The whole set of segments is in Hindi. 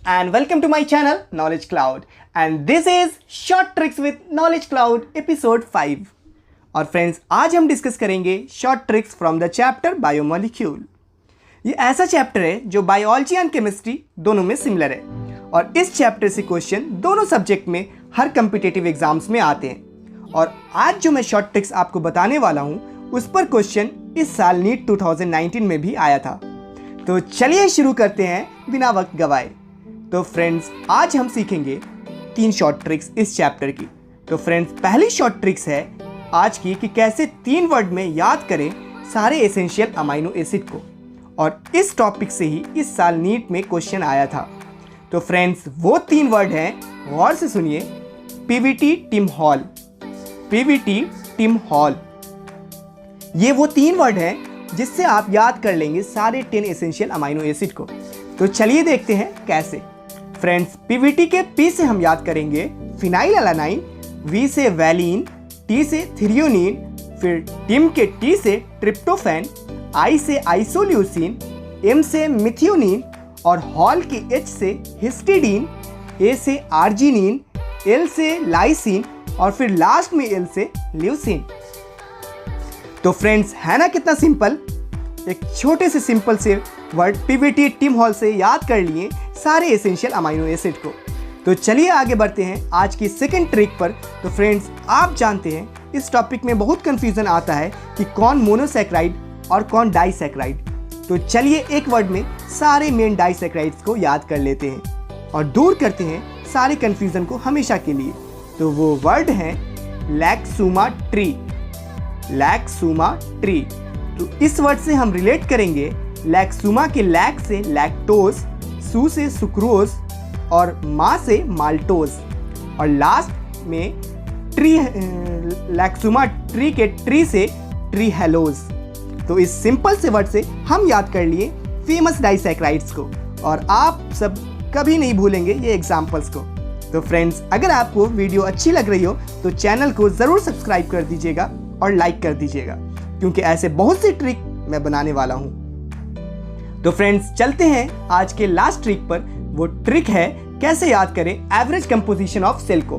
and welcome to my channel Knowledge Cloud and this is Short Tricks with Knowledge Cloud episode 5। और फ्रेंड्स आज हम डिस्कस करेंगे short tricks from the chapter biomolecule. ये ऐसा चैप्टर है जो बायोलॉजी एंड केमिस्ट्री दोनों में सिमिलर है और इस चैप्टर से क्वेश्चन दोनों सब्जेक्ट में हर कम्पिटिटिव एग्जाम्स में आते हैं। और आज जो मैं शॉर्ट ट्रिक्स आपको बताने वाला हूँ उस पर क्वेश्चन इस साल नीट 2019 में भी आया था। तो चलिए शुरू करते हैं बिना वक्त गवाए। तो फ्रेंड्स आज हम सीखेंगे 3 शॉर्ट ट्रिक्स इस चैप्टर की। तो फ्रेंड्स पहली शॉर्ट ट्रिक्स है आज की कि कैसे 3 वर्ड में याद करें सारे एसेंशियल अमाइनो एसिड को, और इस टॉपिक से ही इस साल नीट में क्वेश्चन आया था। तो फ्रेंड्स वो 3 वर्ड हैं, गौर से सुनिए। PVT Tim Hall, PVT Tim Hall, ये वो 3 वर्ड हैं जिससे आप याद कर लेंगे सारे 10 एसेंशियल अमाइनो एसिड को। तो चलिए देखते हैं कैसे। फ्रेंड्स पीवीटी के पी से हम याद करेंगे फिनाइल एलानाइन, वी से वैलीन, टी से थ्रियोनिन, फिर टिम के टी से ट्रिप्टोफैन, आई से आइसोल्यूसिन, एम से मिथियोनिन और हॉल के एच से हिस्टिडीन, ए से आर्जिनिन, एल से लाइसिन और फिर लास्ट में एल से ल्यूसिन। तो फ्रेंड्स है ना कितना सिंपल। एक छोटे से सिंपल से वर्ड पीवीटी टिम हॉल से याद कर लिए सारे एसेंशियल अमाइनो एसिड को। तो चलिए आगे बढ़ते हैं आज की सेकंड ट्रिक पर। तो फ्रेंड्स आप जानते हैं इस टॉपिक में बहुत कंफ्यूजन आता है कि कौन मोनोसैकेराइड और कौन डाइसैकेराइड। तो चलिए एक वर्ड में सारे मेन डाइसैकेराइड्स को याद कर लेते हैं और दूर करते हैं सारे कंफ्यूजन को हमेशा के लिए। तो वो वर्ड है लैक्सुमा ट्री, लैक्सुमा ट्री। तो इस वर्ड से हम रिलेट करेंगे लैक्सुमा के लैक से लैक्टोज, सू से सुक्रोज और मा से माल्टोज और लास्ट में ट्री, लैक्सुमा ट्री के ट्री से ट्री हेलोज। तो इस सिंपल से वर्ड से हम याद कर लिए फेमस डाइसैकेराइड्स को और आप सब कभी नहीं भूलेंगे ये एग्जाम्पल्स को। तो फ्रेंड्स अगर आपको वीडियो अच्छी लग रही हो तो चैनल को ज़रूर सब्सक्राइब कर दीजिएगा और लाइक कर दीजिएगा, क्योंकि ऐसे बहुत सी ट्रिक मैं बनाने वाला हूं। तो फ्रेंड्स चलते हैं आज के लास्ट ट्रिक पर। वो ट्रिक है कैसे याद करें एवरेज कंपोजिशन ऑफ सेल को,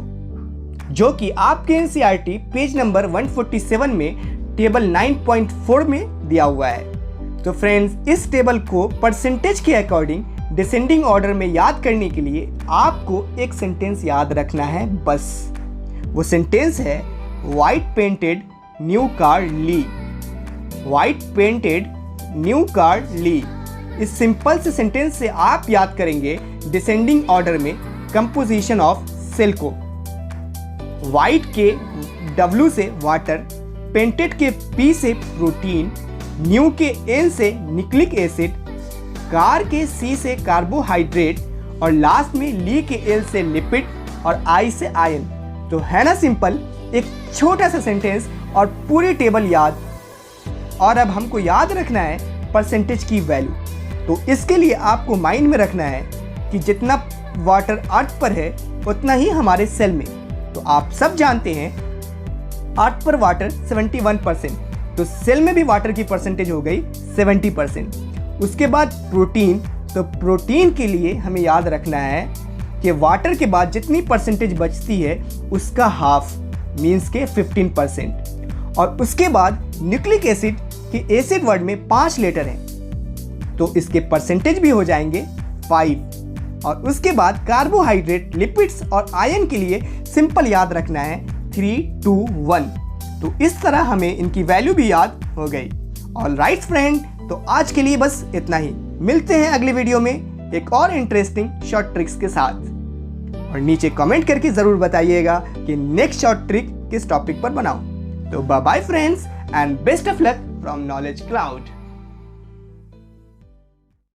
जो कि आपके एनसीईआरटी पेज नंबर 147 में टेबल 9.4 में दिया हुआ है। तो फ्रेंड्स इस टेबल को परसेंटेज के अकॉर्डिंग डिसेंडिंग ऑर्डर में याद करने के लिए आपको एक सेंटेंस याद रखना है बस। वो सेंटेंस है व्हाइट पेंटेड न्यू कार ली, व्हाइट पेंटेड न्यू कार ली। इस सिंपल से सेंटेंस से आप याद करेंगे डिसेंडिंग ऑर्डर में कंपोजिशन ऑफ सेल को। व्हाइट के W से वाटर, पेंटेड के P से प्रोटीन, न्यू के N से न्यूक्लिक एसिड, कार के C से कार्बोहाइड्रेट और लास्ट में ली के L से लिपिड और I से आयन। तो है ना सिंपल, एक छोटा सा सेंटेंस और पूरी टेबल याद। और अब हमको याद रखना है परसेंटेज की वैल्यू। तो इसके लिए आपको माइंड में रखना है कि जितना वाटर अर्थ पर है उतना ही हमारे सेल में। तो आप सब जानते हैं अर्थ पर वाटर 71%, तो सेल में भी वाटर की परसेंटेज हो गई 70%। उसके बाद प्रोटीन, तो प्रोटीन के लिए हमें याद रखना है कि वाटर के बाद जितनी परसेंटेज बचती है उसका हाफ मीन्स के 15%। और उसके बाद न्यूक्लिक एसिड के एसिड वर्ड में 5 लेटर हैं, तो इसके परसेंटेज भी हो जाएंगे 5। और उसके बाद कार्बोहाइड्रेट, लिपिड्स और आयन के लिए सिंपल याद रखना है 3, 2, 1। तो इस तरह हमें इनकी वैल्यू भी याद हो गई। ऑल राइट फ्रेंड, तो आज के लिए बस इतना ही। मिलते हैं अगले वीडियो में एक और इंटरेस्टिंग शॉर्ट ट्रिक्स के साथ। और नीचे कमेंट करके जरूर बताइएगा कि नेक्स्ट शॉर्ट ट्रिक किस टॉपिक पर बनाऊं। तो bye bye friends and best of luck from knowledge cloud.